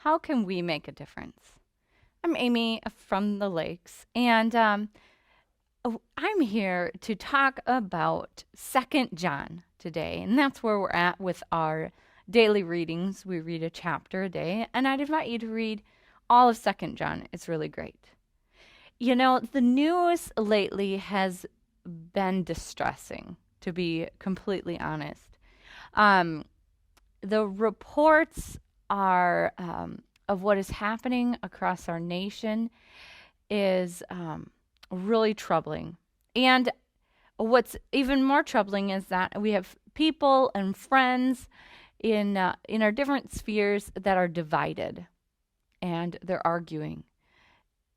How can we make a difference? I'm Amy from the Lakes, and I'm here to talk about Second John today, and that's where we're at with our daily readings. We read a chapter a day, and I'd invite you to read all of Second John. It's really great. You know, the news lately has been distressing, to be completely honest. Um, the reports are of what is happening across our nation is really troubling. And what's even more troubling is that we have people and friends in our different spheres that are divided and they're arguing.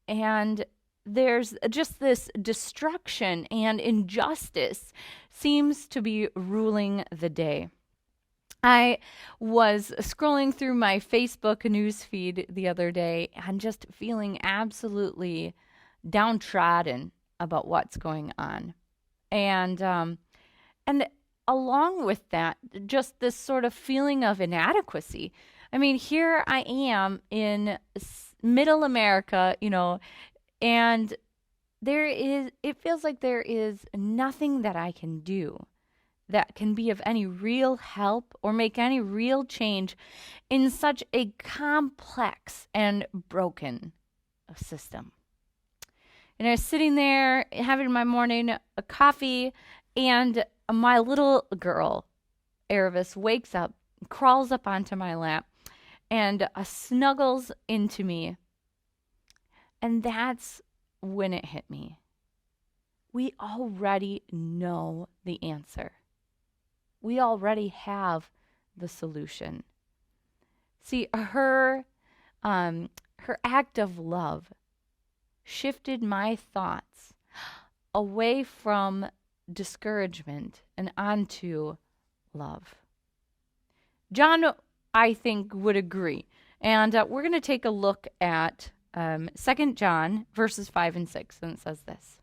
And there's just this destruction and injustice seems to be ruling the day. I was scrolling through my Facebook news feed the other day and just feeling absolutely downtrodden about what's going on. And along with that, just this sort of feeling of inadequacy. I mean, here I am in middle America, and it feels like there is nothing that I can do that can be of any real help or make any real change in such a complex and broken system. And I was sitting there having my morning coffee, and my little girl, Aravis, wakes up, crawls up onto my lap, and snuggles into me. And that's when it hit me. We already know the answer. We already have the solution. See, her act of love shifted my thoughts away from discouragement and onto love. John, I think, would agree. And we're going to take a look at 2 John verses 5 and 6, and it says this.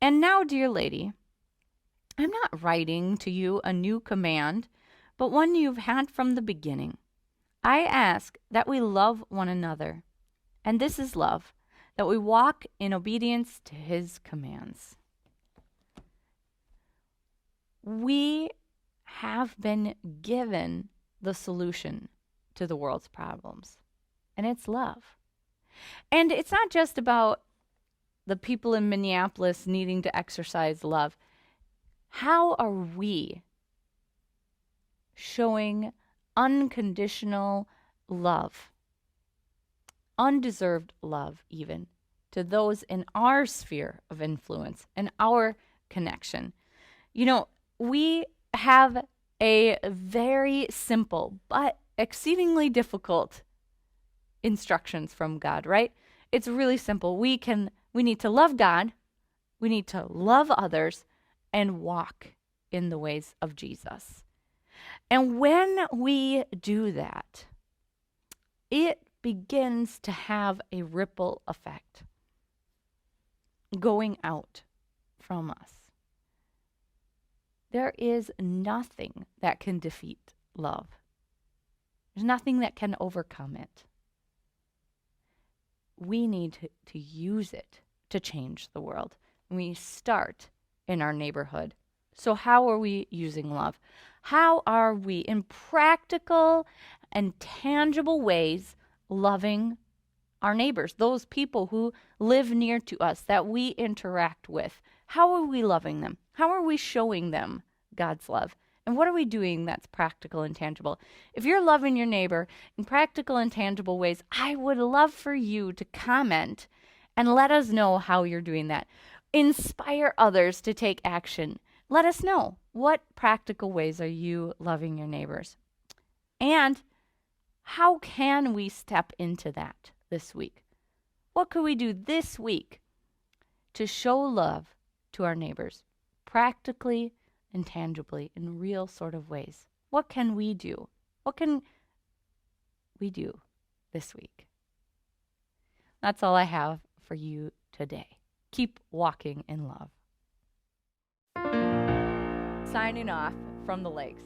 And now, dear lady, I'm not writing to you a new command, but one you've had from the beginning. I ask that we love one another, and this is love, that we walk in obedience to his commands. We have been given the solution to the world's problems, and it's love. And it's not just about the people in Minneapolis needing to exercise love. How are we showing unconditional love, undeserved love even, to those in our sphere of influence and our connection? We have a very simple but exceedingly difficult instructions from God, right? It's really simple. We need to love God, we need to love others, and walk in the ways of Jesus. And when we do that, it begins to have a ripple effect going out from us. There is nothing that can defeat love. There's nothing that can overcome it. We need to use it to change the world. We start in our neighborhood. So how are we using love? How are we, in practical and tangible ways, loving our neighbors, those people who live near to us that we interact with? How are we loving them? How are we showing them God's love? And what are we doing that's practical and tangible? If you're loving your neighbor in practical and tangible ways, I would love for you to comment and let us know how you're doing that. Inspire others to take action. Let us know, what practical ways are you loving your neighbors? And how can we step into that this week? What could we do this week to show love to our neighbors practically and tangibly in real sort of ways? What can we do? What can we do this week? That's all I have for you today. Keep walking in love. Signing off from the Lakes.